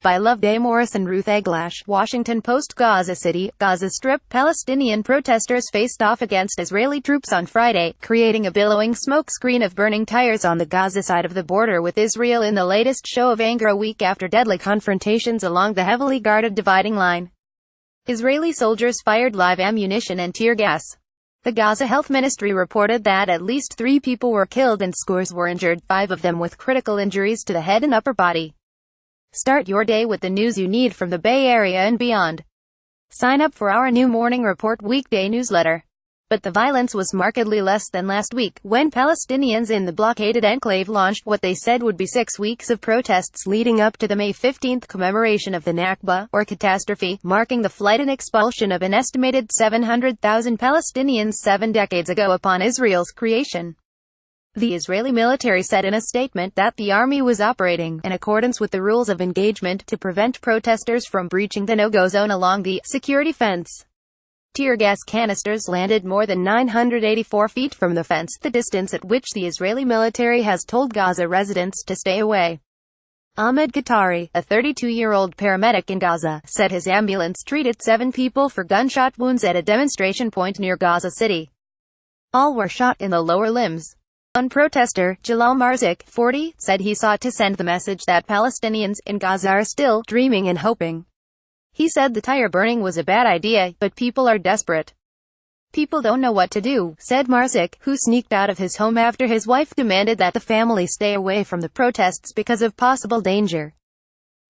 By Loveday Morris and Ruth Eglash, Washington Post. Gaza City, Gaza Strip. Palestinian protesters faced off against Israeli troops on Friday, creating a billowing smoke screen of burning tires on the Gaza side of the border with Israel in the latest show of anger a week after deadly confrontations along the heavily guarded dividing line. Israeli soldiers fired live ammunition and tear gas. The Gaza Health Ministry reported that at least 3 people were killed and scores were injured, 5 of them with critical injuries to the head and upper body. Start your day with the news you need from the Bay Area and beyond. Sign up for our new morning report weekday newsletter. But the violence was markedly less than last week, when Palestinians in the blockaded enclave launched what they said would be 6 weeks of protests leading up to the May 15 commemoration of the Nakba, or catastrophe, marking the flight and expulsion of an estimated 700,000 Palestinians 7 decades ago upon Israel's creation. The Israeli military said in a statement that the army was operating in accordance with the rules of engagement to prevent protesters from breaching the no-go zone along the security fence. Tear gas canisters landed more than 984 feet from the fence, the distance at which the Israeli military has told Gaza residents to stay away. Ahmed Qatari, a 32-year-old paramedic in Gaza, said his ambulance treated 7 people for gunshot wounds at a demonstration point near Gaza City. All were shot in the lower limbs. One protester, Jalal Marzik, 40, said he sought to send the message that Palestinians in Gaza are still dreaming and hoping. He said the tire burning was a bad idea, but people are desperate. People don't know what to do, said Marzik, who sneaked out of his home after his wife demanded that the family stay away from the protests because of possible danger.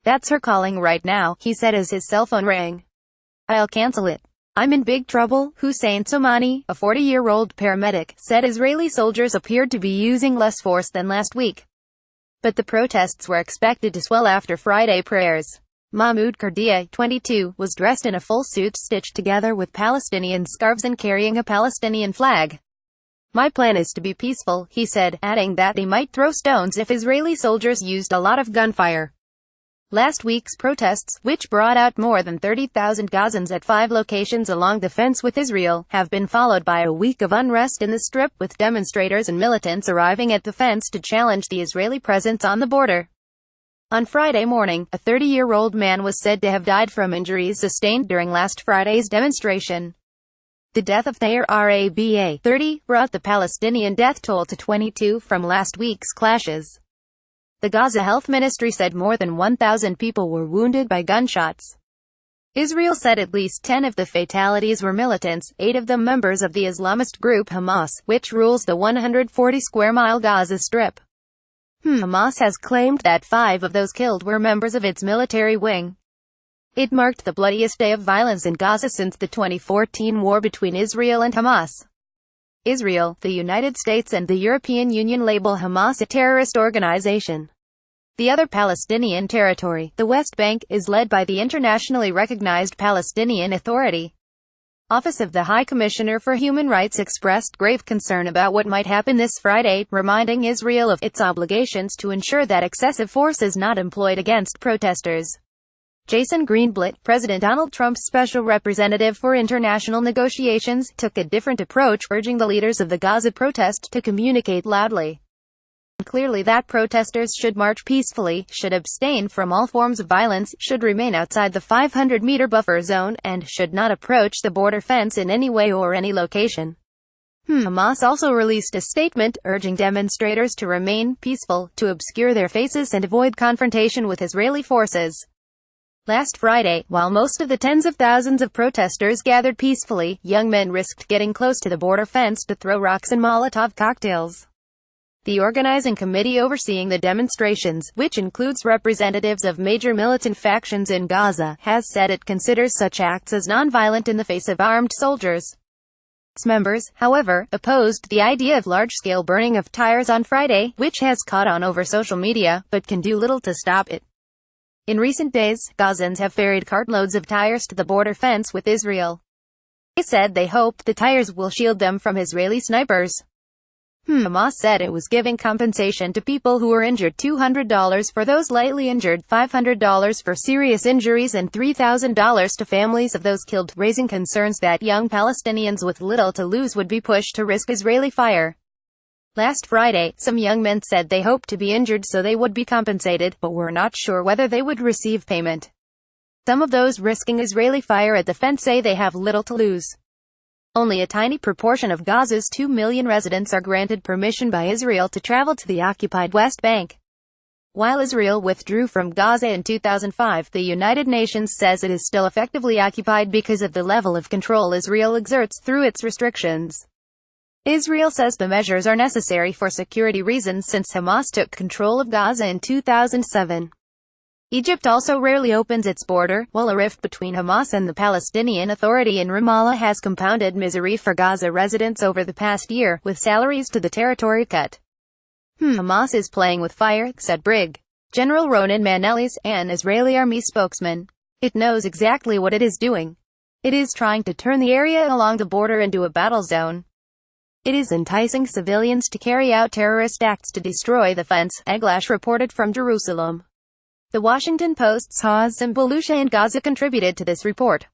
That's her calling right now, he said as his cell phone rang. I'll cancel it. I'm in big trouble. Hussein Somani, a 40-year-old paramedic, said Israeli soldiers appeared to be using less force than last week. But the protests were expected to swell after Friday prayers. Mahmoud Kurdiya, 22, was dressed in a full suit stitched together with Palestinian scarves and carrying a Palestinian flag. My plan is to be peaceful, he said, adding that they might throw stones if Israeli soldiers used a lot of gunfire. Last week's protests, which brought out more than 30,000 Gazans at 5 locations along the fence with Israel, have been followed by a week of unrest in the Strip, with demonstrators and militants arriving at the fence to challenge the Israeli presence on the border. On Friday morning, a 30-year-old man was said to have died from injuries sustained during last Friday's demonstration. The death of Thayer Raba, 30, brought the Palestinian death toll to 22 from last week's clashes. The Gaza Health Ministry said more than 1,000 people were wounded by gunshots. Israel said at least 10 of the fatalities were militants, 8 of them members of the Islamist group Hamas, which rules the 140-square-mile Gaza Strip. Hamas has claimed that 5 of those killed were members of its military wing. It marked the bloodiest day of violence in Gaza since the 2014 war between Israel and Hamas. Israel, the United States and the European Union label Hamas a terrorist organization. The other Palestinian territory, the West Bank, is led by the internationally recognized Palestinian Authority. Office of the High Commissioner for Human Rights expressed grave concern about what might happen this Friday, reminding Israel of its obligations to ensure that excessive force is not employed against protesters. Jason Greenblatt, President Donald Trump's special representative for international negotiations, took a different approach, urging the leaders of the Gaza protest to communicate loudly and clearly that protesters should march peacefully, should abstain from all forms of violence, should remain outside the 500-meter buffer zone, and should not approach the border fence in any way or any location. Hamas also released a statement, urging demonstrators to remain peaceful, to obscure their faces and avoid confrontation with Israeli forces. Last Friday, while most of the tens of thousands of protesters gathered peacefully, young men risked getting close to the border fence to throw rocks and Molotov cocktails. The organizing committee overseeing the demonstrations, which includes representatives of major militant factions in Gaza, has said it considers such acts as nonviolent in the face of armed soldiers. Its members, however, opposed the idea of large-scale burning of tires on Friday, which has caught on over social media, but can do little to stop it. In recent days, Gazans have ferried cartloads of tires to the border fence with Israel. They said they hoped the tires will shield them from Israeli snipers. Hamas said it was giving compensation to people who were injured, $200 for those lightly injured, $500 for serious injuries and $3,000 to families of those killed, raising concerns that young Palestinians with little to lose would be pushed to risk Israeli fire. Last Friday, some young men said they hoped to be injured so they would be compensated, but were not sure whether they would receive payment. Some of those risking Israeli fire at the fence say they have little to lose. Only a tiny proportion of Gaza's 2 million residents are granted permission by Israel to travel to the occupied West Bank. While Israel withdrew from Gaza in 2005, the United Nations says it is still effectively occupied because of the level of control Israel exerts through its restrictions. Israel says the measures are necessary for security reasons since Hamas took control of Gaza in 2007. Egypt also rarely opens its border, while a rift between Hamas and the Palestinian Authority in Ramallah has compounded misery for Gaza residents over the past year, with salaries to the territory cut. Hamas is playing with fire, said Brig. General Ronen Manelis, an Israeli army spokesman. It knows exactly what it is doing. It is trying to turn the area along the border into a battle zone. It is enticing civilians to carry out terrorist acts to destroy the fence, Eglash reported from Jerusalem. The Washington Post's Haz and Belushi in Gaza contributed to this report.